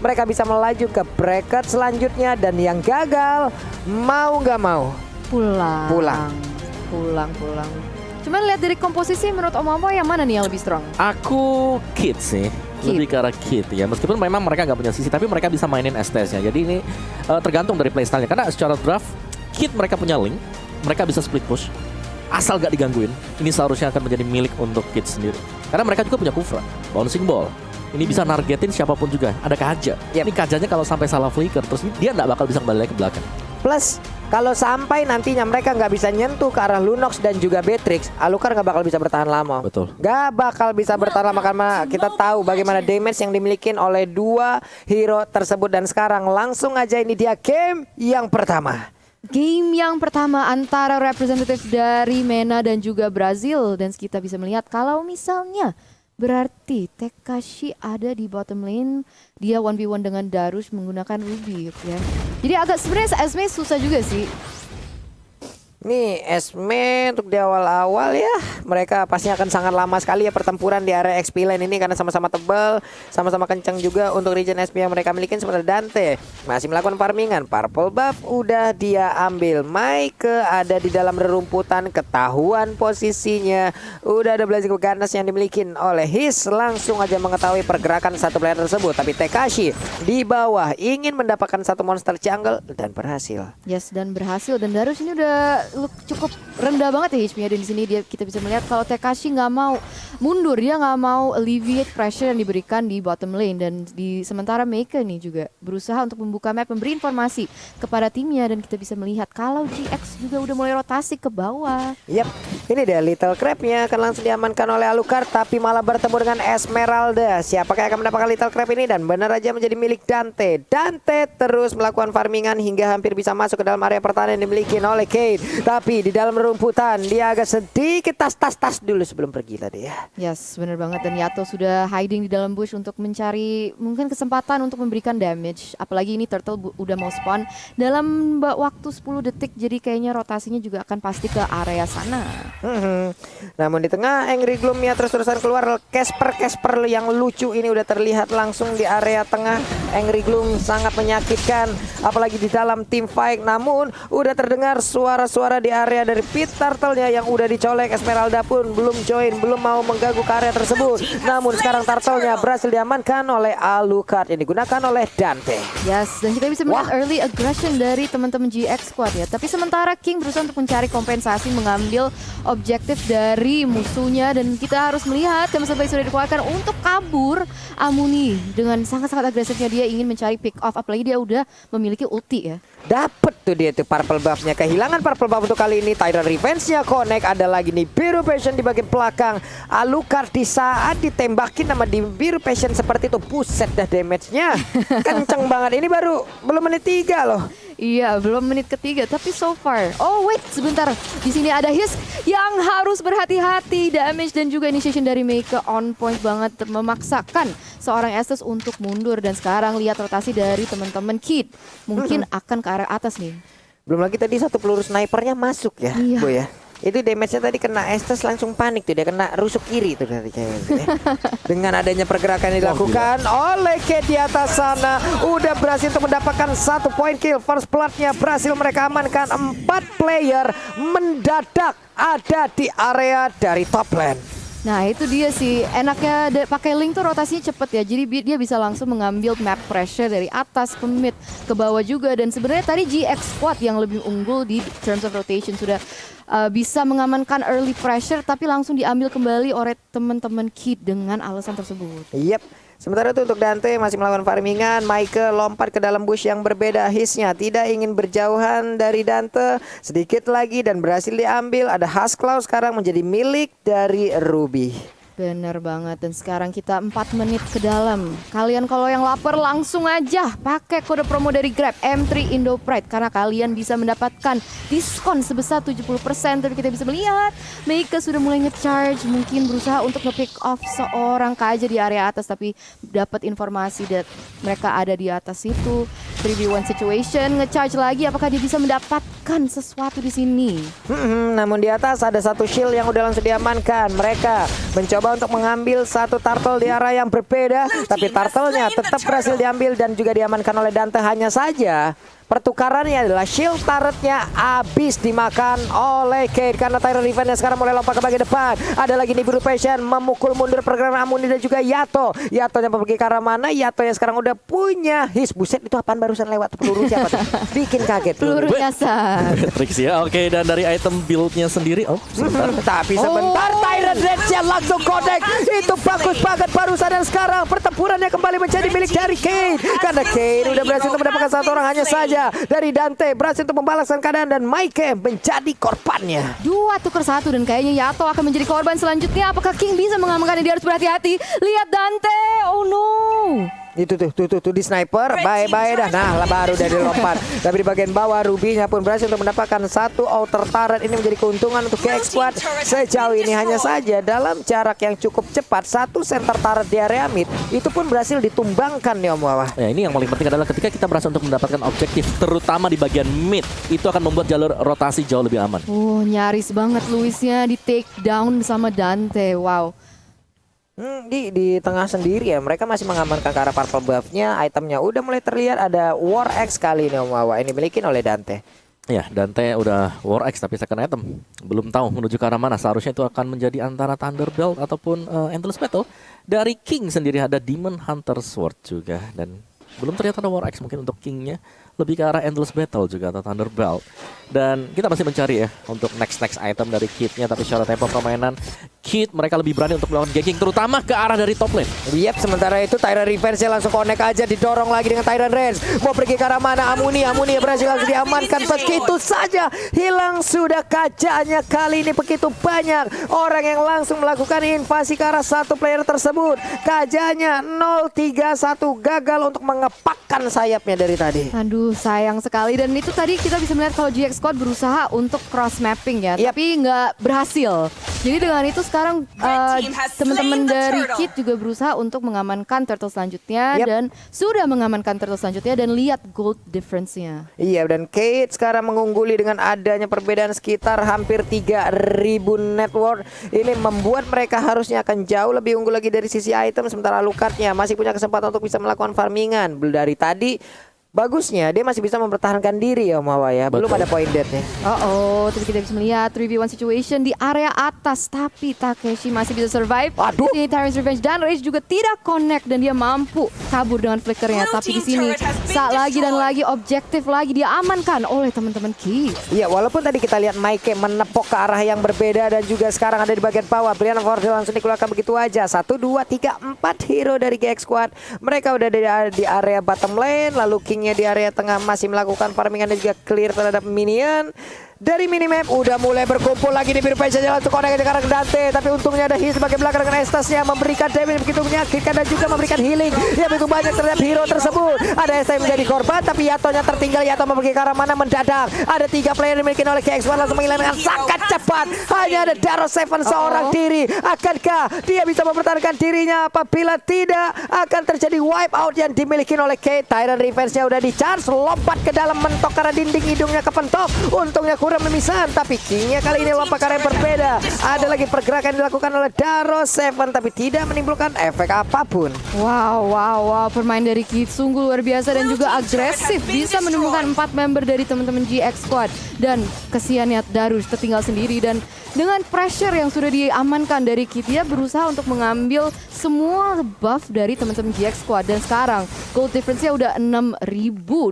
mereka bisa melaju ke bracket selanjutnya. Dan yang gagal, mau nggak mau Pulang. Cuman lihat dari komposisi menurut Om Omo yang mana nih yang lebih strong? Aku Kid sih. Lebih ke arah Kid ya. Meskipun memang mereka nggak punya sisi, tapi mereka bisa mainin STS-nya. Jadi ini tergantung dari playstyle-nya. Karena secara draft, Kid mereka punya link, mereka bisa split push. Asal gak digangguin, ini seharusnya akan menjadi milik untuk Kid sendiri. Karena mereka juga punya Kufra, bouncing ball. Ini bisa nargetin siapapun juga. Ada Kaja. Ini Kajanya kalau sampai salah flicker, terus dia nggak bakal bisa kembali lagi ke belakang. Plus, kalau sampai nantinya mereka nggak bisa nyentuh ke arah Lunox dan juga Beatrix, Alucard nggak bakal bisa bertahan lama. Betul. Nggak bakal bisa bertahan lama karena kita tahu bagaimana damage yang dimiliki oleh dua hero tersebut. Dan sekarang langsung aja ini dia game yang pertama. Game yang pertama antara representatif dari MENA dan juga Brazil. Dan kita bisa melihat kalau misalnya berarti Tekashi ada di bottom lane. Dia 1v1 dengan Darush menggunakan Ruby ya. Jadi agak sebenarnya Esme susah juga sih. Nih Esme untuk di awal-awal ya, mereka pasti akan sangat lama sekali ya pertempuran di area XP lane ini karena sama-sama tebal, sama-sama kencang juga untuk region SP yang mereka miliki. Sementara Dante masih melakukan farmingan, purple buff udah dia ambil, Mike ada di dalam rerumputan, ketahuan posisinya, udah ada Blazing Ganas yang dimiliki oleh His, langsung aja mengetahui pergerakan satu player tersebut. Tapi Tekashi di bawah ingin mendapatkan satu monster jungle dan berhasil. Yes, dan berhasil. Dan Darush ini udah cukup rendah banget ya HP-nya. Dan di sini kita bisa melihat kalau Tekashi nggak mau mundur, dia nggak mau alleviate pressure yang diberikan di bottom lane. Dan di sementara Meike nih juga berusaha untuk membuka map, memberi informasi kepada timnya. Dan kita bisa melihat kalau GX juga udah mulai rotasi ke bawah. Yap, ini dia Little Crab-nya akan langsung diamankan oleh Alucard, tapi malah bertemu dengan Esmeralda. Siapakah yang akan mendapatkan Little Crab ini? Dan benar aja menjadi milik Dante. Dante terus melakukan farmingan hingga hampir bisa masuk ke dalam area pertahanan yang dimiliki oleh Kane. Tapi di dalam rumputan dia agak sedikit tas dulu sebelum pergi tadi ya. Yes, benar banget. Dan Yato sudah hiding di dalam bush untuk mencari mungkin kesempatan untuk memberikan damage. Apalagi ini Turtle udah mau spawn dalam waktu 10 detik. Jadi kayaknya rotasinya juga akan pasti ke area sana. Namun di tengah Angry Gloom ya terus-terusan keluar. Casper yang lucu ini udah terlihat langsung di area tengah. Angry Gloom sangat menyakitkan apalagi di dalam team fight. Namun udah terdengar suara-suara di area dari Pit Turtle-nya yang udah dicolek. Esmeralda pun belum join, belum mau mengganggu ke area tersebut. Namun sekarang Turtle-nya berhasil diamankan oleh Alucard yang digunakan oleh Dante. Yes, dan kita bisa melihat early aggression dari teman-teman GX Squad ya. Tapi sementara King berusaha untuk mencari kompensasi, mengambil objektif dari musuhnya. Dan kita harus melihat Temesabay sudah dikeluarkan untuk kabur. Amuni dengan sangat-sangat agresifnya dia ingin mencari pick off, apalagi dia udah memiliki ulti ya. Dapet tuh dia tuh purple buff-nya. Kehilangan purple buff untuk kali ini. Tyrant Revenge-nya connect. Ada lagi nih Biru Passion di bagian belakang. Alucard di saat ditembakin sama di Biru Passion seperti itu. Buset dah damage-nya. Kenceng banget. Ini baru belum menit 3 loh. Iya, belum menit ketiga, tapi so far. Oh wait, sebentar. Di sini ada His yang harus berhati-hati. Damage dan juga initiation dari Meike on point banget, memaksakan seorang Estes untuk mundur. Dan sekarang lihat rotasi dari teman-teman Kid. Mungkin akan ke arah atas nih. Belum lagi tadi satu peluru snipernya masuk ya, Iya. Bu ya. Itu damage-nya tadi kena Estes langsung panik tuh, dia kena rusuk kiri tuh dari kayaknya. Dengan adanya pergerakan yang dilakukan oleh Kate di atas sana, udah berhasil untuk mendapatkan 1 point kill. First blood-nya berhasil mereka amankan. 4 player mendadak ada di area dari top lane. Nah itu dia sih, enaknya pakai Link tuh rotasinya cepet ya. Jadi dia bisa langsung mengambil map pressure dari atas ke mid, ke bawah juga. Dan sebenarnya tadi GX Squad yang lebih unggul di terms of rotation. Sudah bisa mengamankan early pressure, tapi langsung diambil kembali oleh teman-teman Kid dengan alasan tersebut. Yep. Sementara itu untuk Dante masih melakukan farmingan. Mike lompat ke dalam bush yang berbeda. Hisnya tidak ingin berjauhan dari Dante. Sedikit lagi dan berhasil diambil. Ada Husklau sekarang menjadi milik dari Ruby. Bener banget. Dan sekarang kita 4 menit ke dalam. Kalian kalau yang lapar langsung aja pakai kode promo dari Grab M3 Indo Pride, karena kalian bisa mendapatkan diskon sebesar 70%. Tapi kita bisa melihat Meike sudah mulai nge-charge, mungkin berusaha untuk nge-pick off seorang Kaja di area atas, tapi dapat informasi that mereka ada di atas itu. 3v1 situation, nge-charge lagi, apakah dia bisa mendapatkan sesuatu di sini? Namun di atas ada satu shield yang udah langsung diamankan. Mereka mencoba untuk mengambil satu turtle di arah yang berbeda, tapi turtle-nya tetap berhasil diambil dan juga diamankan oleh Dante. Hanya saja pertukarannya adalah shield turretnya habis dimakan oleh Kate karena Tyron Revenge sekarang mulai lompat ke bagian depan. Ada lagi Nibiru Passion memukul mundur pergerakan Amuni dan juga Yato. Yatonya pergi ke arah mana? Yato yang sekarang udah punya his. Buset, itu apaan barusan lewat peluru siapa tuh? Bikin kaget. Peluru nyasar. Trix ya. Oke, dan dari item build-nya sendiri, sebentar. Tapi sebentar Tyron Revenge langsung connect. Itu bagus banget barusan, dan sekarang pertempurannya kembali menjadi milik dari Kate karena Kate udah berhasil untuk mendapatkan satu orang hanya saja dari Dante, berhasil untuk membalaskan keadaan dan Mike menjadi korbannya. 2 tuker 1 dan kayaknya Yato akan menjadi korban selanjutnya. Apakah King bisa mengamankannya? Dia harus berhati-hati. Lihat Dante. Oh no. Itu tuh di sniper, bye-bye dah. Nah, lah baru dari lompat. Tapi di bagian bawah Ruby-nya pun berhasil untuk mendapatkan satu outer turret. Ini menjadi keuntungan untuk GX Squad sejauh ini. Hanya saja dalam jarak yang cukup cepat, satu center turret di area mid itu pun berhasil ditumbangkan nih Om Wawa. Ya, ini yang paling penting adalah ketika kita berhasil untuk mendapatkan objektif, terutama di bagian mid, itu akan membuat jalur rotasi jauh lebih aman. Oh, nyaris banget Luisnya di take down sama Dante. Wow. Di tengah sendiri ya, mereka masih mengamankan ke arah purple buff-nya. Itemnya udah mulai terlihat, ada War X kali ini Om Wawa. Ini milikin oleh Dante. Ya, Dante udah War X tapi second item. Belum tahu menuju ke arah mana. Seharusnya itu akan menjadi antara Thunderbelt ataupun Endless Battle. Dari King sendiri ada Demon Hunter Sword juga. Dan belum terlihat ada War X mungkin untuk King-nya. Lebih ke arah Endless Battle juga atau Thunderbelt. Dan kita masih mencari ya untuk next item dari Kid-nya. Tapi secara tempo permainan Kid mereka lebih berani untuk melakukan ganking, terutama ke arah dari top lane. Yep, sementara itu Tyron Revenge langsung connect aja, didorong lagi dengan Tyron Revenge. Mau pergi ke arah mana? Amuni berhasil langsung diamankan. Begitu saja hilang sudah kacanya. Kali ini begitu banyak orang yang langsung melakukan invasi ke arah satu player tersebut. Kajanya 031 gagal untuk mengepakkan sayapnya dari tadi. Aduh, sayang sekali. Dan itu tadi kita bisa melihat kalau GX Squad berusaha untuk cross mapping ya, tapi nggak berhasil. Jadi dengan itu sekarang teman-teman dari Kid juga berusaha untuk mengamankan turtle selanjutnya dan sudah mengamankan turtle selanjutnya dan lihat gold difference-nya. Iya, dan Kate sekarang mengungguli dengan adanya perbedaan sekitar hampir 3.000 network. Ini membuat mereka harusnya akan jauh lebih unggul lagi dari sisi item, sementara Lukatnya masih punya kesempatan untuk bisa melakukan farmingan. Dari tadi bagusnya dia masih bisa mempertahankan diri ya Om Wawa ya. Belum ada point death-nya. Tapi kita bisa melihat 3v1 situation di area atas, tapi Takeshi masih bisa survive. Aduh. Di sini Tyron's Revenge dan Rage juga tidak connect dan dia mampu kabur dengan flickernya. Tapi di sini saat lagi dan lagi objektif lagi diamankan oleh teman-teman Kid. Iya, walaupun tadi kita lihat Mike menepok ke arah yang berbeda dan juga sekarang ada di bagian bawah. Brian Fordel langsung dikeluarkan begitu aja. 1, 2, 3, 4 hero dari GX Squad. Mereka udah di area bottom lane, lalu King di area tengah masih melakukan farmingan dan juga clear terhadap minion. Dari minimap udah mulai berkumpul lagi di biru passion langsung connect ke arah Dante, tapi untungnya ada hit sebagai belakang dengan Estasnya memberikan damage begitu menyakitkan dan juga memberikan healing yang begitu banyak terhadap hero tersebut. Ada Estas yang menjadi korban tapi Yatonya tertinggal. Yato mau pergi ke arah mana mendadak. Ada 3 player yang dimiliki oleh KX1 langsung menghilangkan sangat cepat. Hanya ada Daro Seven seorang diri. Akankah dia bisa mempertahankan dirinya? Apabila tidak, akan terjadi wipe out yang dimiliki oleh Kate. Tyron Revenge-nya udah di-charge, lompat ke dalam mentok karena dinding hidungnya kepentok. Untungnya kurang memisahan, tapi King-nya kali ini lompat karena yang berbeda. Ada lagi pergerakan yang dilakukan oleh Daro Seven tapi tidak menimbulkan efek apapun. Wow, permain dari Kid sungguh luar biasa dan juga agresif, bisa menemukan 4 member dari teman-teman GX Squad. Dan kesiannya Darus tertinggal sendiri dan dengan pressure yang sudah diamankan dari Kid, dia berusaha untuk mengambil semua buff dari teman-teman GX Squad. Dan sekarang gold difference-nya udah 6.000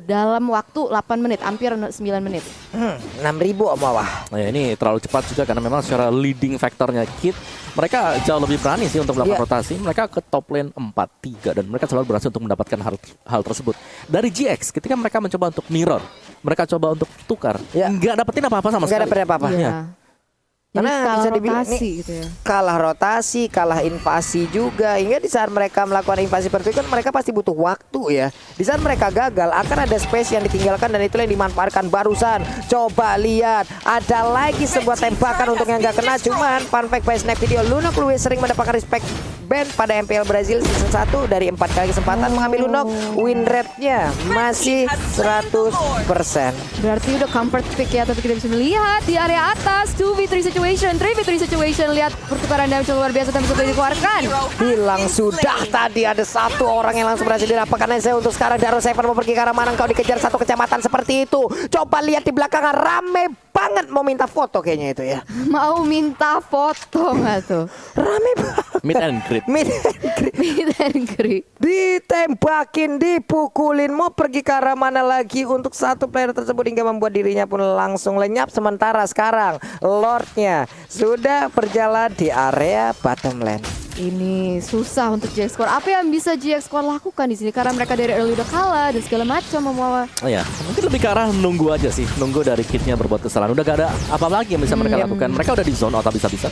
dalam waktu 8 menit, hampir 9 menit. 6.000 Om Wawa. Nah ya, ini terlalu cepat juga karena memang secara leading faktornya Kid, mereka jauh lebih berani sih untuk melakukan rotasi. Mereka ke top lane 4-3 dan mereka selalu berhasil untuk mendapatkan hal tersebut. Dari GX ketika mereka mencoba untuk mirror, mereka coba untuk tukar, nggak dapetin apa-apa sama sekali. Nggak dapetin apa-apa. Iya. Karena Karena bisa dibilang rotasi nih, gitu ya. kalah rotasi, kalah invasi juga. Hingga di saat mereka melakukan invasi seperti itu kan mereka pasti butuh waktu ya. Di saat mereka gagal akan ada space yang ditinggalkan dan itulah yang dimanfaatkan barusan. Coba lihat, ada lagi sebuah tembakan untuk yang nggak kena. Cuman fun fact by Snap Video, Lunok lebih sering mendapatkan respect band pada MPL Brazil season 1 dari 4 kali kesempatan mengambil Lunok. Win rate-nya masih 100%. Berarti udah comfort pick ya, tapi kita bisa melihat di area atas 2v3 situation situation, 3v3 situation. Lihat pertukaran damage luar biasa tapi sudah dikeluarkan. Hilang sudah tadi ada satu orang yang langsung berhasil didapatkan Eze. Untuk sekarang Daro Seven mau pergi ke arah mana, kau dikejar satu kecamatan seperti itu. Coba lihat di belakang rame banget mau minta foto kayaknya itu ya. Mau minta foto nggak tuh? Rame banget. Meet and greet. Meet and greet. Meet and greet. Ditembakin, dipukulin, mau pergi ke arah mana lagi untuk satu player tersebut hingga membuat dirinya pun langsung lenyap. Sementara sekarang Lordnya sudah berjalan di area bottom lane. Ini susah untuk GX Squad. Apa yang bisa GX Squad lakukan di sini? Karena mereka dari early udah kalah dan segala macam membawa. Oh ya, mungkin lebih ke arah nunggu aja sih. Nunggu dari kitnya berbuat kesalahan. Udah gak ada apa lagi yang bisa mereka lakukan. Mereka udah di zone, otak bisa-bisa.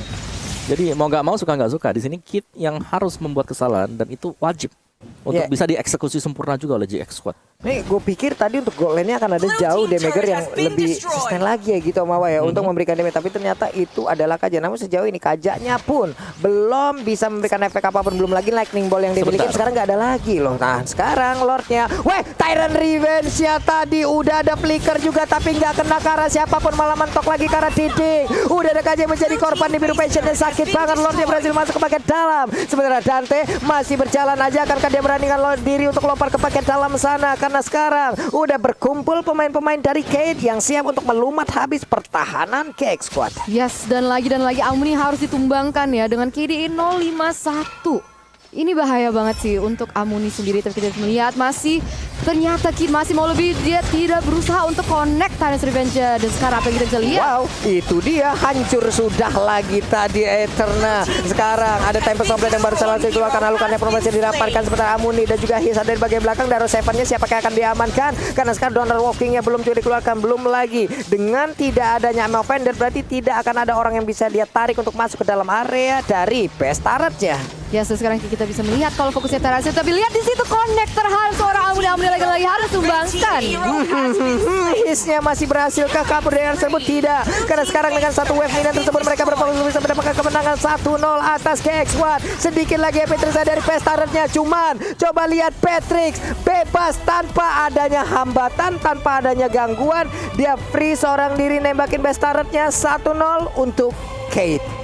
Jadi mau gak mau, suka gak suka. Di sini kit yang harus membuat kesalahan dan itu wajib untuk bisa dieksekusi sempurna juga oleh GX Squad. Nih gue pikir tadi untuk goal lane-nya akan ada jauh damager yang lebih sustain lagi ya gitu Mawa ya untuk memberikan damage, tapi ternyata itu adalah Kaja. Namun sejauh ini Kajanya pun belum bisa memberikan efek apapun, belum lagi lightning ball yang dimiliki sekarang nggak ada lagi loh. Nah sekarang Lordnya, Tyrant Revenge ya tadi udah ada flicker juga tapi nggak kena ke arah siapapun, malah mentok lagi ke arah Diding. Udah ada Kaja menjadi korban di biru passion dan sakit banget. Lordnya berhasil masuk ke paket dalam, sementara Dante masih berjalan aja. Akankah dia beranikan diri untuk lompat ke paket dalam sana? Karena sekarang udah berkumpul pemain-pemain dari Kate yang siap untuk melumat habis pertahanan GX Squad. Yes, dan lagi Amuni harus ditumbangkan ya dengan KDA 051. Ini bahaya banget sih untuk Amuni sendiri, tapi kita melihat masih ternyata Kid masih mau lebih, dia tidak berusaha untuk connect Tyrant's Revenge. Dan sekarang apa yang kita bisa lihat? Wow, itu dia hancur sudah lagi tadi Eterna. Sekarang ada Tempest Sombret yang baru saja dikeluarkan, halukannya promosi dirapatkan sementara Amuni dan juga His ada di bagian belakang. Daro Seven-nya siapakah akan diamankan? Karena sekarang Donor Walking-nya belum juga dikeluarkan, belum lagi. Dengan tidak adanya Offender berarti tidak akan ada orang yang bisa dia tarik untuk masuk ke dalam area dari Best Turret-nya. Ya, sekarang kita bisa melihat kalau fokusnya Terasa, tapi lihat di situ connect terhadap seorang Amuni lagi harus tumbangkan. Hisnya masih berhasilkah kabur dari tersebut? Tidak. Karena sekarang dengan satu wave minion tersebut mereka berfokus bisa mendapatkan kemenangan 1-0 atas GX Squad. Sedikit lagi epic terjadi dari Best Turret-nya. Cuman coba lihat Patrick bebas tanpa adanya hambatan, tanpa adanya gangguan. Dia free seorang diri nembakin Best Turret-nya. 1-0 untuk Kate.